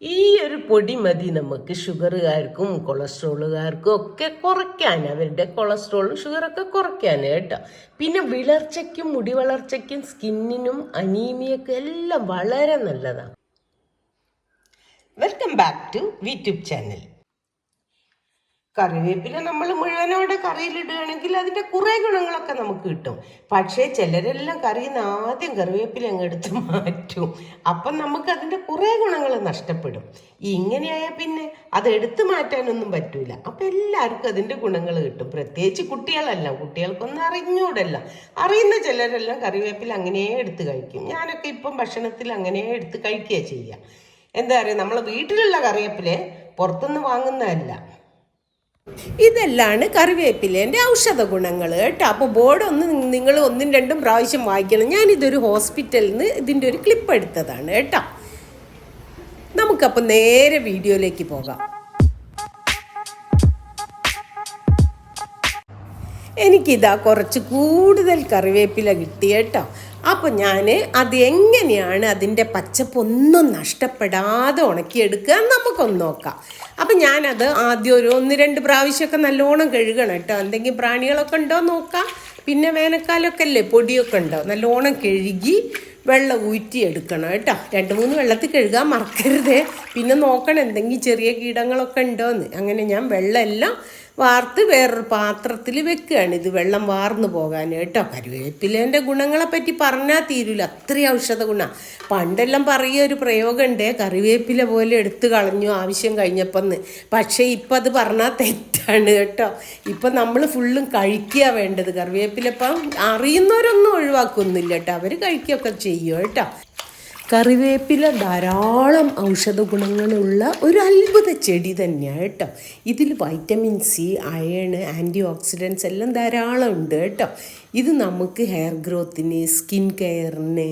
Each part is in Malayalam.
ഈ ഒരു പൊടി മതി നമുക്ക് ഷുഗറുകാർക്കും കൊളസ്ട്രോളുകാർക്കും ഒക്കെ കുറയ്ക്കാൻ, അവരുടെ കൊളസ്ട്രോളും ഷുഗറൊക്കെ കുറയ്ക്കാൻ കേട്ടോ. പിന്നെ വിളർച്ചയ്ക്കും മുടി വളർച്ചയ്ക്കും സ്കിന്നിനും അനീമിയക്കും എല്ലാം വളരെ നല്ലതാണ്. Welcome back to YouTube channel. കറിവേപ്പില നമ്മൾ മുഴുവനോടെ കറിയിലിടുകയാണെങ്കിൽ അതിൻ്റെ കുറേ ഗുണങ്ങളൊക്കെ നമുക്ക് കിട്ടും. പക്ഷേ ചിലരെല്ലാം കറിയിൽ നിന്ന് ആദ്യം കറിവേപ്പില അങ്ങ് എടുത്ത് മാറ്റും. അപ്പം നമുക്ക് അതിൻ്റെ കുറേ ഗുണങ്ങൾ നഷ്ടപ്പെടും. ഇങ്ങനെയായാൽ പിന്നെ അത് എടുത്തു മാറ്റാനൊന്നും പറ്റൂല. അപ്പം എല്ലാവർക്കും അതിൻ്റെ ഗുണങ്ങൾ കിട്ടും. പ്രത്യേകിച്ച് കുട്ടികൾക്കൊന്നും അറിഞ്ഞൂടല്ല. അറിയുന്ന ചിലരെല്ലാം കറിവേപ്പില അങ്ങനെ എടുത്ത് കഴിക്കും. ഞാനൊക്കെ ഇപ്പം ഭക്ഷണത്തിൽ അങ്ങനെ എടുത്ത് കഴിക്കുക ചെയ്യുക. എന്താ പറയുക, നമ്മൾ വീട്ടിലുള്ള കറിവേപ്പില പുറത്തുനിന്ന് വാങ്ങുന്നതല്ല. ഇതെല്ലാണ് കറിവേപ്പിലേൻ്റെ ഔഷധ ഗുണങ്ങൾ കേട്ടോ. അപ്പോൾ ബോർഡ് നിങ്ങൾ 1-2 പ്രാവശ്യം വായിക്കണം. ഞാനിതൊരു ഹോസ്പിറ്റലിൽ നിന്ന് ഇതിൻ്റെ ഒരു ക്ലിപ്പ് എടുത്തതാണ് കേട്ടോ. നമുക്കപ്പോൾ നേരെ വീഡിയോയിലേക്ക് പോകാം. എനിക്കിതാ കുറച്ച് കൂടുതൽ കറിവേപ്പില കിട്ടി കേട്ടോ. അപ്പോൾ ഞാൻ അത് എങ്ങനെയാണ് അതിൻ്റെ പച്ചപ്പൊന്നും നഷ്ടപ്പെടാതെ ഉണക്കിയെടുക്കുക നമുക്കൊന്ന് നോക്കാം. അപ്പം ഞാനത് ആദ്യം ഒരു 1-2 പ്രാവശ്യമൊക്കെ നല്ലോണം കഴുകണം കേട്ടോ. എന്തെങ്കിലും പ്രാണികളൊക്കെ ഉണ്ടോ നോക്കാം. പിന്നെ വേനൽക്കാലമൊക്കെ അല്ലേ, പൊടിയൊക്കെ ഉണ്ടോ, നല്ലോണം കഴുകി വെള്ളം ഊറ്റിയെടുക്കണം കേട്ടോ. 2-3 വെള്ളത്തിൽ കഴുകാൻ മറക്കരുത്. പിന്നെ നോക്കണം എന്തെങ്കിലും ചെറിയ കീടങ്ങളൊക്കെ ഉണ്ടോയെന്ന്. അങ്ങനെ ഞാൻ വെള്ളം എല്ലാം വാർത്ത് വേറൊരു പാത്രത്തിൽ വെക്കുകയാണ്, ഇത് വെള്ളം വാർന്നു പോകാൻ കേട്ടോ. കറിവേപ്പിലേൻ്റെ ഗുണങ്ങളെ പറ്റി പറഞ്ഞാൽ തീരില്ല, അത്രയും ഔഷധ ഗുണം. പണ്ടെല്ലാം പറയുക ഒരു പ്രയോഗമുണ്ട്, കറിവേപ്പില പോലെ എടുത്തു കളഞ്ഞു ആവശ്യം കഴിഞ്ഞപ്പം. പക്ഷേ ഇപ്പം അത് പറഞ്ഞാൽ തെറ്റാണ് കേട്ടോ. ഇപ്പം നമ്മൾ ഫുള്ളും കഴിക്കുക വേണ്ടത്. കറിവേപ്പില ഇപ്പം അറിയുന്നവരൊന്നും ഒഴിവാക്കൊന്നുമില്ല കേട്ടോ, അവർ കഴിക്കുകയൊക്കെ ചെയ്യും കേട്ടോ. കറിവേപ്പില ധാരാളം ഔഷധ ഗുണങ്ങളുള്ള ഒരു അത്ഭുത ചെടി തന്നെയാണ് കേട്ടോ. ഇതിൽ vitamin C, iron, antioxidants എല്ലാം ധാരാളം ഉണ്ട് കേട്ടോ. ഇത് നമുക്ക് ഹെയർ ഗ്രോത്തിന്, സ്കിൻ കെയറിന്,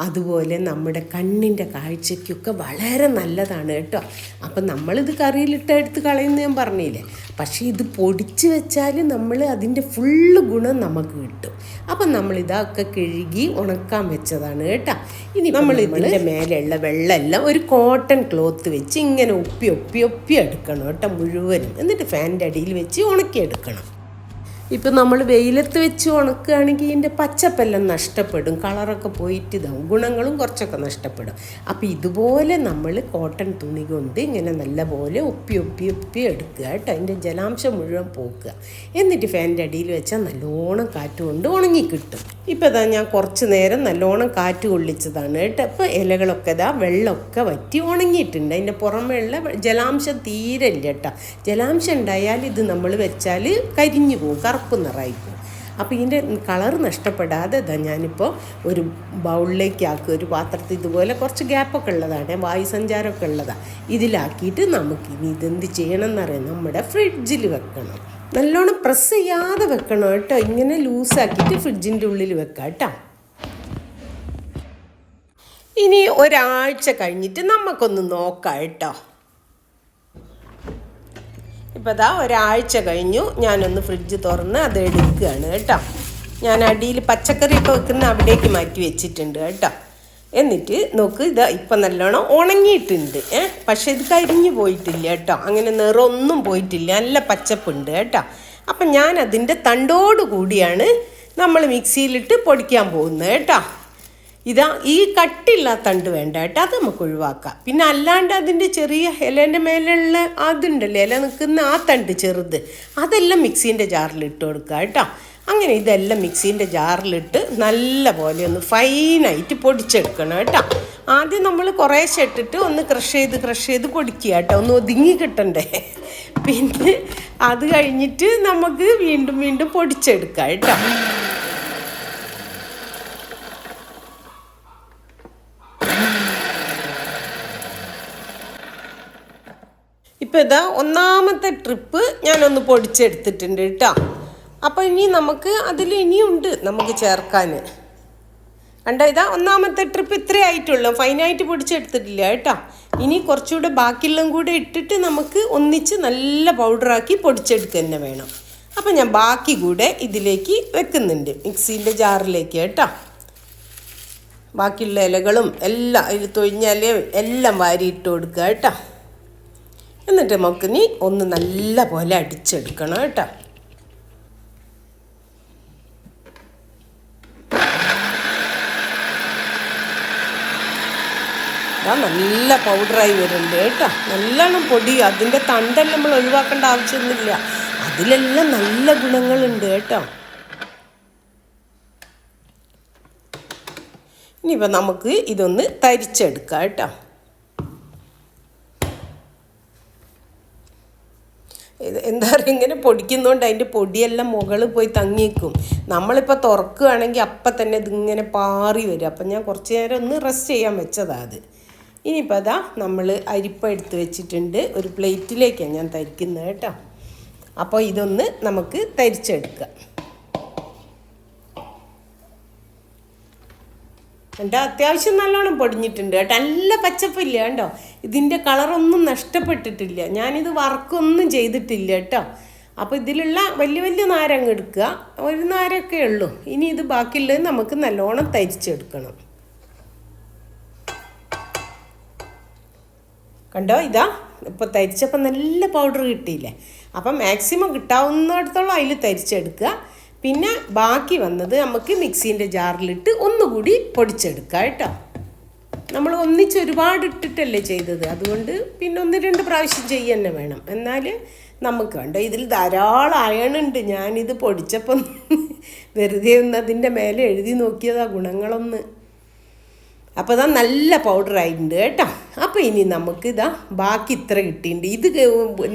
അതുപോലെ നമ്മുടെ കണ്ണിൻ്റെ കാഴ്ചയ്ക്കൊക്കെ വളരെ നല്ലതാണ് കേട്ടോ. അപ്പം നമ്മളിത് കറിയിലിട്ട് എടുത്ത് കളയുന്ന ഞാൻ പറഞ്ഞില്ലേ. പക്ഷേ ഇത് പൊടിച്ച് വെച്ചാൽ നമ്മൾ അതിൻ്റെ ഫുള്ള് ഗുണം നമുക്ക് കിട്ടും. അപ്പം നമ്മളിതൊക്കെ കഴുകി ഉണക്കാൻ വെച്ചതാണ് കേട്ടോ. ഇനി നമ്മൾ ഇതിൻ്റെ മേലെയുള്ള വെള്ളമെല്ലാം ഒരു കോട്ടൺ ക്ലോത്ത് വെച്ച് ഇങ്ങനെ ഒപ്പി എടുക്കണം കേട്ടോ മുഴുവനും. എന്നിട്ട് ഫാനിൻ്റെ അടിയിൽ വെച്ച് ഉണക്കിയെടുക്കണം. ഇപ്പം നമ്മൾ വെയിലത്ത് വെച്ച് ഉണക്കുകയാണെങ്കിൽ ഇതിൻ്റെ പച്ചപ്പെല്ലാം നഷ്ടപ്പെടും, കളറൊക്കെ പോയിട്ട് ഇതാവും, ഗുണങ്ങളും കുറച്ചൊക്കെ നഷ്ടപ്പെടും. അപ്പോൾ ഇതുപോലെ നമ്മൾ കോട്ടൺ തുണി കൊണ്ട് ഇങ്ങനെ നല്ലപോലെ ഒപ്പി എടുക്കുക കേട്ടോ. അതിൻ്റെ ജലാംശം മുഴുവൻ പോക്കുക. എന്നിട്ട് ഫാനിൻ്റെ അടിയിൽ വെച്ചാൽ നല്ലോണം കാറ്റ് കൊണ്ട് ഉണങ്ങി കിട്ടും. ഇപ്പോൾ ഇതാ ഞാൻ കുറച്ച് നേരം നല്ലോണം കാറ്റ് കൊള്ളിച്ചതാണ് കേട്ടോ. ഇപ്പോൾ ഇലകളൊക്കെ ഇതാ വെള്ളമൊക്കെ വറ്റി ഉണങ്ങിയിട്ടുണ്ട്. അതിൻ്റെ പുറമേയുള്ള ജലാംശം തീരെ ഇല്ല കേട്ടോ. ജലാംശം ഉണ്ടായാൽ ഇത് നമ്മൾ വെച്ചാൽ കരിഞ്ഞു പോകും, കറുപ്പ് നിറയിക്കും. അപ്പോൾ ഇതിൻ്റെ കളർ നഷ്ടപ്പെടാതെ ഇതാ ഞാനിപ്പോൾ ഒരു ബൗളിലേക്ക് ആക്കുക. ഒരു പാത്രത്തിൽ ഇതുപോലെ കുറച്ച് ഗ്യാപ്പൊക്കെ ഉള്ളതാണ്, വായുസഞ്ചാരമൊക്കെ ഉള്ളതാണ്. ഇതിലാക്കിയിട്ട് നമുക്കിനി ഇതെന്ത് ചെയ്യണം എന്നറിയാം, നമ്മുടെ ഫ്രിഡ്ജിൽ വെക്കണം. നല്ലോണം പ്രസ് ചെയ്യാതെ വെക്കണം കേട്ടോ. ഇങ്ങനെ ലൂസാക്കിയിട്ട് ഫ്രിഡ്ജിൻ്റെ ഉള്ളിൽ വെക്കാം കേട്ടോ. ഇനി ഒരാഴ്ച കഴിഞ്ഞിട്ട് നമുക്കൊന്ന് നോക്കാം കേട്ടോ. ഇപ്പോൾ ഇതാ ഒരാഴ്ച കഴിഞ്ഞു. ഞാനൊന്ന് ഫ്രിഡ്ജ് തുറന്ന് അത് എടുക്കുകയാണ് കേട്ടോ. ഞാൻ അടിയിൽ പച്ചക്കറിയൊക്കെ വെക്കുന്ന അവിടേക്ക് മാറ്റി വെച്ചിട്ടുണ്ട് കേട്ടോ. എന്നിട്ട് നോക്ക്, ഇത് ഇപ്പം നല്ലോണം ഉണങ്ങിയിട്ടുണ്ട്. പക്ഷെ ഇത് കരിഞ്ഞു പോയിട്ടില്ല കേട്ടോ. അങ്ങനെ നിറമൊന്നും പോയിട്ടില്ല, നല്ല പച്ചപ്പുണ്ട് കേട്ടോ. അപ്പം ഞാൻ അതിൻ്റെ തണ്ടോട് കൂടിയാണ് നമ്മൾ മിക്സിയിലിട്ട് പൊടിക്കാൻ പോകുന്നത് കേട്ടോ. ഇതാ ഈ കട്ടിയുള്ള തണ്ട് വേണ്ട കേട്ടോ, അത് നമുക്ക് ഒഴിവാക്കാം. പിന്നെ അല്ലാണ്ട് അതിൻ്റെ ചെറിയ ഇലേൻ്റെ മേലുള്ള അതുണ്ടല്ലോ, ഇല നിൽക്കുന്ന ആ തണ്ട് ചെറുത്, അതെല്ലാം മിക്സീൻ്റെ ജാറിലിട്ട് കൊടുക്കുക കേട്ടോ. അങ്ങനെ ഇതെല്ലാം മിക്സീൻ്റെ ജാറിലിട്ട് നല്ല പോലെ ഒന്ന് ഫൈനായിട്ട് പൊടിച്ചെടുക്കണം കേട്ടോ. ആദ്യം നമ്മൾ കുറേശ്ശെ ഇട്ടിട്ട് ഒന്ന് ക്രഷ് ചെയ്ത് പൊടിക്കുക കേട്ടോ, ഒന്ന് ഒതുങ്ങി കിട്ടണ്ടേ. പിന്നെ അത് കഴിഞ്ഞിട്ട് നമുക്ക് വീണ്ടും പൊടിച്ചെടുക്കാം കേട്ടോ. ഇപ്പോൾ ഇതാ ഒന്നാമത്തെ ട്രിപ്പ് ഞാനൊന്ന് പൊടിച്ചെടുത്തിട്ടുണ്ട് കേട്ടോ. അപ്പോൾ ഇനി നമുക്ക് അതിൽ ഇനിയുണ്ട് നമുക്ക് ചേർക്കാൻ. കണ്ടോ, ഇതാ ഒന്നാമത്തെ ട്രിപ്പ് ഇത്രേ ആയിട്ടുള്ളൂ, ഫൈനായിട്ട് പൊടിച്ചെടുത്തിട്ടില്ല കേട്ടോ. ഇനി കുറച്ചുകൂടെ ബാക്കിയുള്ളതും കൂടെ ഇട്ടിട്ട് നമുക്ക് ഒന്നിച്ച് നല്ല പൗഡറാക്കി പൊടിച്ചെടുക്കുക തന്നെ വേണം. അപ്പം ഞാൻ ബാക്കി കൂടെ ഇതിലേക്ക് വെക്കുന്നുണ്ട്, മിക്സീൻ്റെ ജാറിലേക്ക് കേട്ടോ. ബാക്കിയുള്ള ഇലകളും എല്ലാം അതിൽ തൊഴിഞ്ഞാലേ എല്ലാം വാരിയിട്ട് കൊടുക്കുക കേട്ടോ. എന്നിട്ട് നമുക്കിനി ഒന്ന് നല്ല പോലെ അടിച്ചെടുക്കണം കേട്ടോ. നല്ല പൗഡറായി വരുന്നുണ്ട് കേട്ടോ. നല്ലോണം പൊടി, അതിൻ്റെ തണ്ടെല്ലാം നമ്മൾ ഒഴിവാക്കേണ്ട ആവശ്യമൊന്നുമില്ല. അതിലെല്ലാം നല്ല ഗുണങ്ങളുണ്ട് കേട്ടോ. ഇനിയിപ്പോൾ നമുക്ക് ഇതൊന്ന് തരിച്ചെടുക്കാം കേട്ടോ. എന്താ പറയുക, ഇങ്ങനെ പൊടിക്കുന്നതുകൊണ്ട് അതിൻ്റെ പൊടിയെല്ലാം മുകളിൽ പോയി തങ്ങിക്കും. നമ്മളിപ്പോൾ തുറക്കുകയാണെങ്കിൽ അപ്പം തന്നെ ഇതിങ്ങനെ പാറി വരും. അപ്പം ഞാൻ കുറച്ച് നേരം ഒന്ന് റെസ്റ്റ് ചെയ്യാൻ വെച്ചതാണ് അത്. ഇനിയിപ്പോൾ അതാ നമ്മൾ അരിപ്പ എടുത്ത് വെച്ചിട്ടുണ്ട്. ഒരു പ്ലേറ്റിലേക്കാണ് ഞാൻ തരിക്കുന്നത് കേട്ടോ. അപ്പോൾ ഇതൊന്ന് നമുക്ക് തരിച്ചെടുക്കാം. എൻ്റെ അത്യാവശ്യം നല്ലോണം പൊടിഞ്ഞിട്ടുണ്ട് കേട്ടോ. നല്ല പച്ചപ്പില്ല കണ്ടോ. ഇതിൻ്റെ കളറൊന്നും നഷ്ടപ്പെട്ടിട്ടില്ല. ഞാനിത് വർക്കൊന്നും ചെയ്തിട്ടില്ല കേട്ടോ. അപ്പോൾ ഇതിലുള്ള വലിയ വലിയ നാരങ്ങ എടുക്കുക. ഒരു നാരൊക്കെ ഉള്ളൂ. ഇനി ഇത് ബാക്കിയുള്ളത് നമുക്ക് നല്ലോണം തരിച്ചെടുക്കണം. കണ്ടോ, ഇതാ ഇപ്പോൾ തരിച്ചപ്പോൾ നല്ല പൗഡർ കിട്ടിയില്ലേ. അപ്പം മാക്സിമം കിട്ടാവുന്നിടത്തോളം അതിൽ തരിച്ചെടുക്കുക. പിന്നെ ബാക്കി വന്നത് നമുക്ക് മിക്സീൻ്റെ ജാറിലിട്ട് ഒന്നുകൂടി പൊടിച്ചെടുക്കുക കേട്ടോ. നമ്മൾ ഒന്നിച്ച് ഒരുപാട് ഇട്ടിട്ടല്ലേ ചെയ്തത്, അതുകൊണ്ട് പിന്നെ 1-2 പ്രാവശ്യം ചെയ്യുക തന്നെ വേണം. എന്നാൽ നമുക്ക് കണ്ടോ ഇതിൽ ധാരാളം അയണുണ്ട്. ഞാനിത് പൊടിച്ചപ്പം വെറുതെ ഒന്ന് അതിൻ്റെ മേലെ എഴുതി നോക്കിയതാ ഗുണങ്ങളൊന്ന്. അപ്പോൾ ഇതാ നല്ല പൗഡറായിട്ടുണ്ട് കേട്ടോ. അപ്പോൾ ഇനി നമുക്ക് ഇതാ ബാക്കി ഇത്ര കിട്ടിയിട്ടുണ്ട്. ഇത്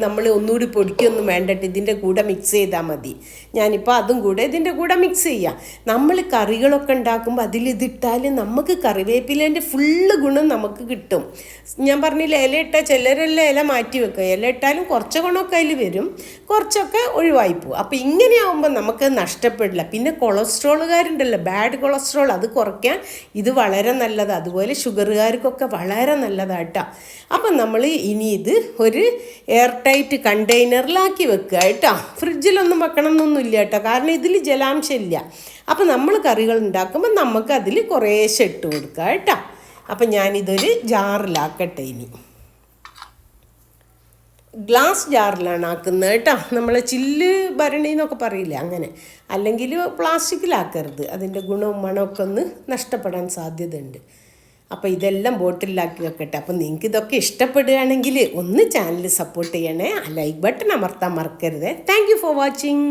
നമ്മൾ ഒന്നുകൂടി പൊടിക്കൊന്നും വേണ്ടിട്ട് ഇതിൻ്റെ കൂടെ മിക്സ് ചെയ്താൽ മതി. ഞാനിപ്പോൾ അതും കൂടെ ഇതിൻ്റെ കൂടെ മിക്സ് ചെയ്യാം. നമ്മൾ കറികളൊക്കെ ഉണ്ടാക്കുമ്പോൾ അതിലിതിട്ടാൽ നമുക്ക് കറിവേപ്പിലേൻ്റെ ഫുള്ള് ഗുണം നമുക്ക് കിട്ടും. ഞാൻ പറഞ്ഞില്ല, ഇല ഇട്ടാൽ ചിലരെല്ലാം ഇല മാറ്റി വെക്കുക. ഇല ഇട്ടാലും കുറച്ച് ഗുണമൊക്കെ അതിൽ വരും, കുറച്ചൊക്കെ ഒഴിവായി പോകും. അപ്പോൾ ഇങ്ങനെയാവുമ്പോൾ നമുക്ക് നഷ്ടപ്പെടില്ല. പിന്നെ കൊളസ്ട്രോളുകാരുണ്ടല്ലോ, ബാഡ് കൊളസ്ട്രോൾ, അത് കുറയ്ക്കാൻ ഇത് വളരെ നല്ലതാണ്. അതുപോലെ ഷുഗറുകാർക്കൊക്കെ വളരെ നല്ലതാട്ടോ. അപ്പം നമ്മൾ ഇനി ഇത് ഒരു എയർ ടൈറ്റ് കണ്ടെയ്നറിലാക്കി വെക്കുക കേട്ടോ. ഫ്രിഡ്ജിലൊന്നും വെക്കണം എന്നൊന്നുമില്ല കേട്ടോ, കാരണം ഇതിൽ ജലാംശം ഇല്ല. അപ്പം നമ്മൾ കറികൾ ഉണ്ടാക്കുമ്പോൾ നമുക്ക് അതിൽ കുറേശ്ശെ ഇട്ട് കൊടുക്കുക കേട്ടോ. അപ്പം ഞാനിതൊരു ജാറിലാക്കട്ടെ. ഇനി ഗ്ലാസ് ജാറിലാണ് ആക്കുന്നത് കേട്ടോ. നമ്മൾ ചില്ല് ഭരണി എന്നൊക്കെ പറയില്ലേ, അങ്ങനെ. അല്ലെങ്കിൽ പ്ലാസ്റ്റിക്കിലാക്കരുത്, അതിൻ്റെ ഗുണവും മണമൊക്കെ ഒന്ന് നഷ്ടപ്പെടാൻ സാധ്യതയുണ്ട്. അപ്പോൾ ഇതെല്ലാം ബോട്ടിലാക്കി വെക്കട്ടെ. അപ്പോൾ നിങ്ങൾക്ക് ഇതൊക്കെ ഇഷ്ടപ്പെടുകയാണെങ്കിൽ ഒന്ന് ചാനൽ സപ്പോർട്ട് ചെയ്യണേ. ആ ലൈക്ക് ബട്ടൺ അമർത്താൻ മറക്കരുത്. Thank you for watching.